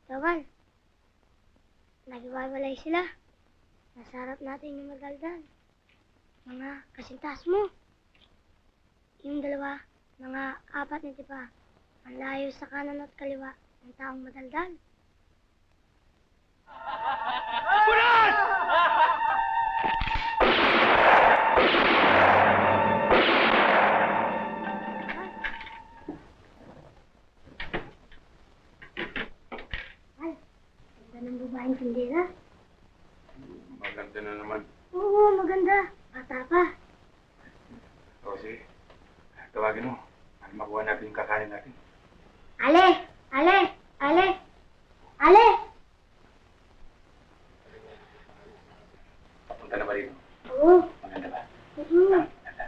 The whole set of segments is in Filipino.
Tawal, naghiwalay sila. Nasa harap natin yung magdaldal. Mga kasintas mo. Yung dalawa, mga apat na tipa. Ang layo sa kanan at kaliwa ng taong madaldal. Bulan! Ay, ganda ng babaeng tindera. Maganda na naman. Oo, maganda. Bata pa. O sige, tawagin mo. Para makuha natin yung kakanin natin. Ale! Ale! Ale! Ale! Papunta na ba rin? Oo. Maganda ba? Maganda.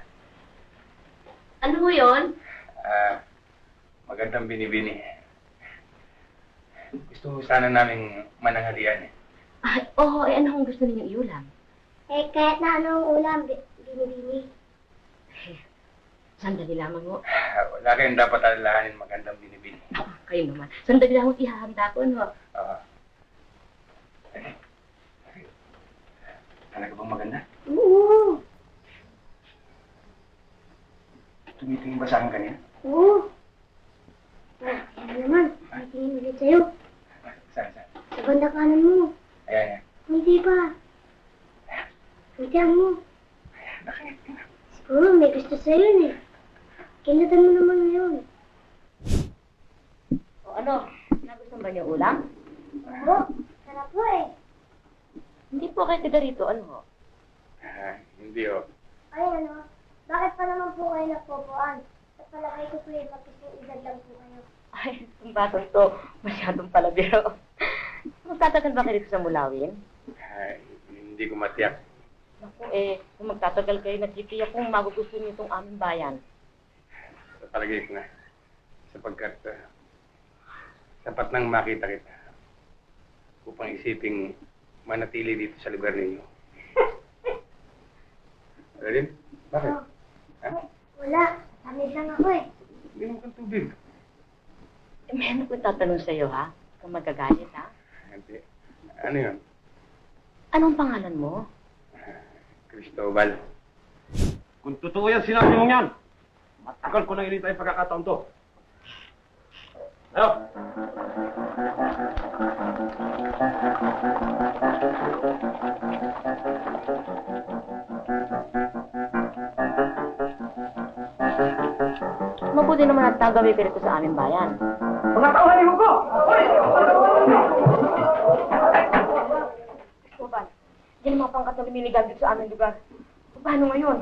Ano mo yun? Magandang binibini. Gusto sana naming mananghalian eh. Ay, oo, ano kung gusto ninyong iulam? Eh, kahit na anong ulam, binibini. Sandali lamang mo. Wala kayong dapat alalahanin magandang binibini. Kayo naman. Sandali lamang ihahanda ko, no? Talaga bang maganda? Oo. Tumitingin ba sa akin kanina? Oo. Ano naman, may tingin ulit sa'yo. Saan? Sa banda kanan mo. Ayan. Hindi pa. Hintihan mo. Nakingiti na. Siguro may gusto sa'yo yun eh. Kinatan mo naman ngayon. O ano? Nagustuhan ba niyo ulam? Oo, sarap po eh. Hindi po kayo taga rito, ano ho? Hindi oh. Ay ano, bakit pa naman po kayo nagpupuan? Sa palagay ko po eh, magkising edad lang po kayo. Ay, itong batang to, masyadong palabiro. Magtatagal ba kayo dito sa Mulawin? Hindi ko matiyak. Naku kung magtatagal kayo, nagtitiyak kung magugusto niyo itong aming bayan. Sa palagay ko nga. Sapagkat sapat nang makita kita upang isiping manatili dito sa lugar ninyo. Ano din? Bakit? Oh. Ha? Wala, tamid lang ako eh. Hindi mo kang tubig. Meron ko tatanong sa'yo, ha? Kung magagalit, ha? Hindi. Ano yun? Anong pangalan mo? Cristobal. Kung totoo yan, sinabi mong yan. Matagal ko nang inintay ang pagkakataon to. Ayo! Mabuti naman at tagawi ka rito sa aming bayan. Mga kawalan mo ko! Cristobal, yan ang mga pangkat na lumiligan dito sa aming lugar. Paano ngayon?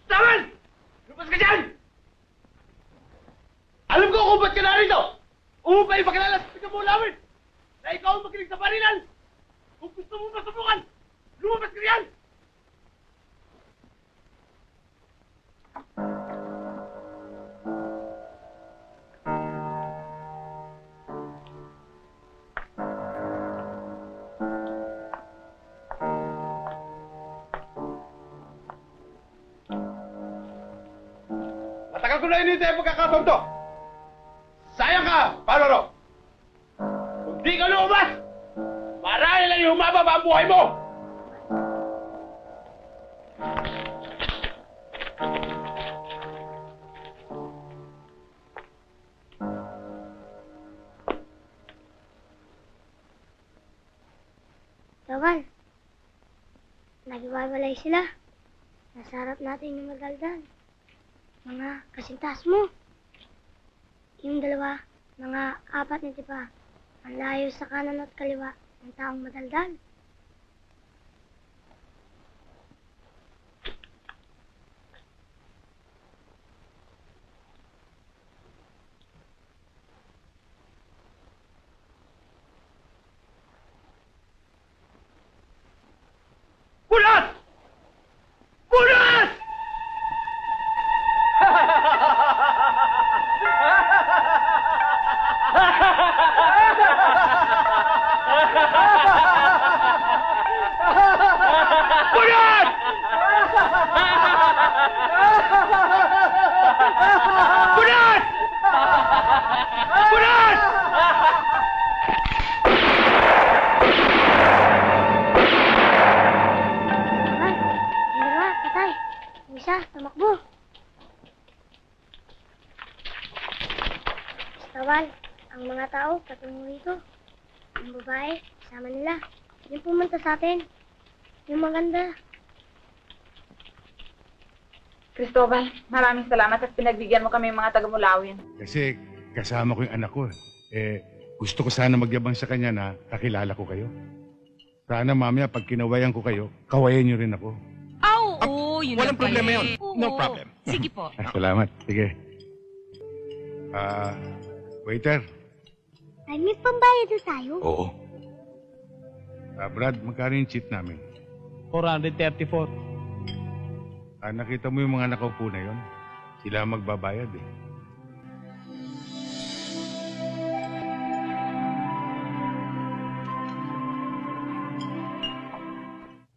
Taman! Lupas ka dyan! Alam ko kung ba't ka narito! Umupay pakilala sa pagkamulamin! Na ikaw ang makinig sa parinan! Kung gusto mo masubukan, lumabas ka riyan! Matagal ko na inintay ang pagkakataon to! Sayang ka, Palolo! Kung di ka lumabas, marahil lang yung humababa ang buhay mo! Tawal, naghiwalay sila. Nasa harap natin yung magdaldal. Mga kasintas mo. Yung dalawa, mga apat na tipa. Ang layo sa kanan at kaliwa ng taong madaldal. Bulas! Bulas! Tawal, ang mga tao patungo rito. Ang babae, kasama nila. Yung pumunta sa atin. Yung maganda. Cristobal, maraming salamat at pinagbigyan mo kami mga taga-Mulawin. Kasi kasama ko yung anak ko. Gusto ko sana magyabang sa kanya na kakilala ko kayo. Sana mamaya pag kinawayan ko kayo, kawayan niyo rin ako. Oo, yun Walang lang pala problema eh. yun. No Oo. problem. Sige po. Salamat. Sige. Waiter. Ay, may pambayad na tayo. Oo. Brad, magkano yung cheat namin? 434. Nakita mo yung mga nakaupo na yon? Sila ang magbabayad eh.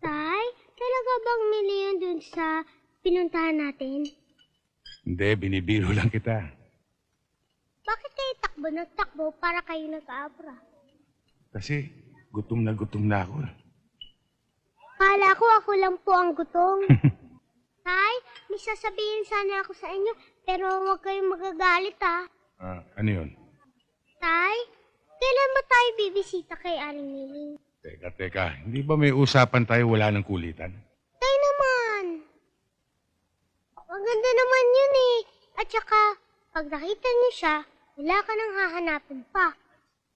Tay, talaga bang milyon dun sa pinuntahan natin? Hindi, binibiro lang kita. Bakit kayo takbo na takbo para kayo nag-aabra? Kasi gutom na ako. Kala ko ako lang po ang gutom. Tay, may sasabihin sana ako sa inyo, pero huwag kayong magagalit ha. Ano yun? Tay, kailan ba tayo bibisita kay Aling Niling? Teka. Hindi ba may usapan tayo wala ng kulitan? Tay naman! Maganda naman yun eh. At saka, pag nakita niyo siya, wala ka nang hahanapin pa.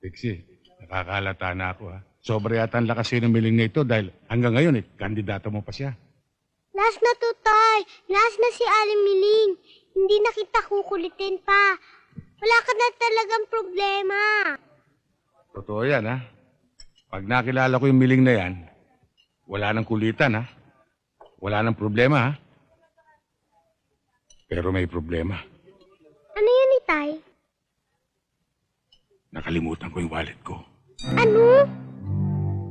Tiksi, nakakalata na ako ha. Sobra yata ang lakas ng miling na ito dahil hanggang ngayon kandidato mo pa siya. Last na to, Tay. Last na si Aling Miling. Hindi na kita kukulitin pa. Wala ka na talagang problema. Totoo yan ha. Pag nakilala ko yung miling na yan, wala nang kulitan ha. Wala nang problema ha. Pero may problema. Ano yun, Tay? Nakalimutan ko yung wallet ko. Ano?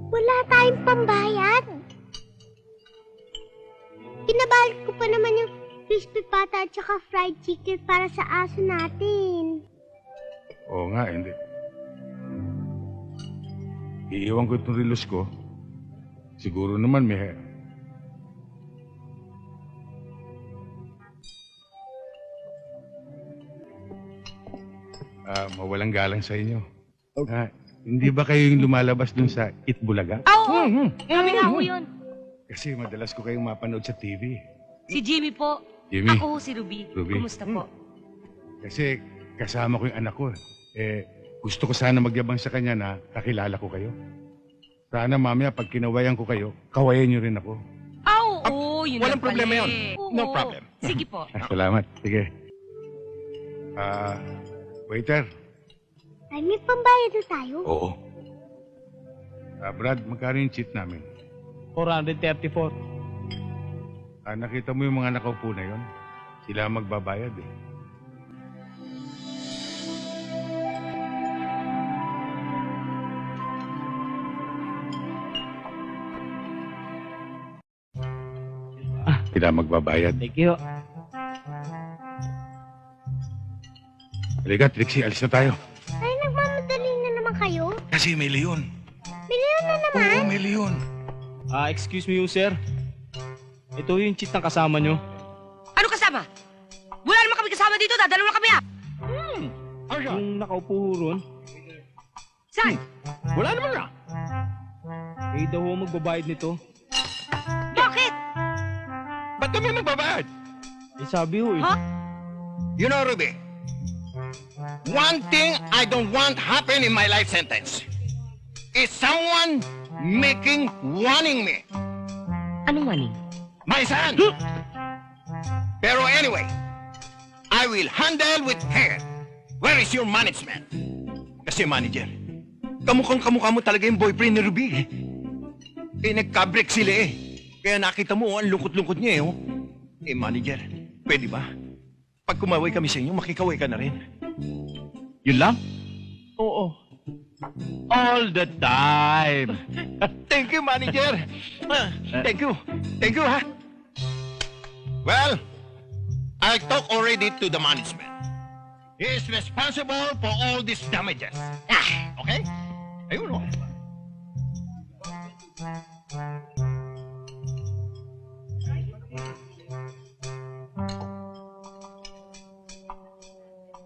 Wala tayong pambayad. Pinabalik ko pa naman yung crispy pata at saka fried chicken para sa aso natin. Oo nga, hindi. Iiwan ko itong relos ko. Siguro naman may... mawalang galang sa inyo. Hindi ba kayo yung lumalabas dun sa Itbulaga? Oo, kami nga ho yun. Kasi madalas ko kayong mapanood sa TV. Si Jimmy po. Jimmy. Ako ho si Ruby. Ruby. Kumusta po? Kasi kasama ko yung anak ko. Gusto ko sana magyabang sa kanya na kakilala ko kayo. Sana mamaya pag kinawayan ko kayo, kawayan niyo rin ako. Oo, yun Walang lang pala problema eh. yun. No Oo. problem. Sige po. Salamat. Sige. Waiter. Ay, may pambayad na tayo. Oo. Brad, magkano yung cheat namin? 434. Nakita mo yung mga nakaupo na yon? Sila ang magbabayad eh. Sila ang magbabayad. Thank you. Halika, Trixie, alis na tayo. Ay, nagmamadali na naman kayo. Kasi may leon. Milyon na naman. Oo, may leon. Excuse me, sir. Ito yung cheat ng kasama nyo. Ano kasama? Wala naman kami kasama dito. Dadalawa na kami ah. Yung nakaupo ho ron, Saan? Wala naman na. daw ho magbabayad nito. Bakit? Ba't kami magbabayad? Sabi ho eh. Ha? You know, Ruby, one thing I don't want happen in my life sentence is someone warning me. Anong maning? My son! Pero anyway, I will handle with care. Where is your management? Kasi manager, kamukha mo talaga yung boyfriend ni Ruby eh. Nagka-break sila eh. Kaya nakita mo, ang lungkot-lungkot niya eh. Oh. Manager, pwede ba? Pag kumaway kami sa inyo, makikaway ka na rin. Yun lang? Oo. All the time. Thank you, manager. Thank you. Thank you, ha? Well, I talked already to the management. He is responsible for all these damages. Okay? Ayun, oh.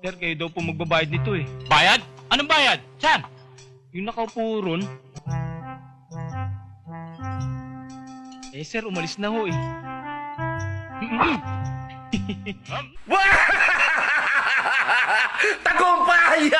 Sir, kayo daw po magbabayad nito eh. Bayad? Anong bayad? Saan? Yung nakaupo ron. Eh sir, umalis na ho eh. Tagumpay!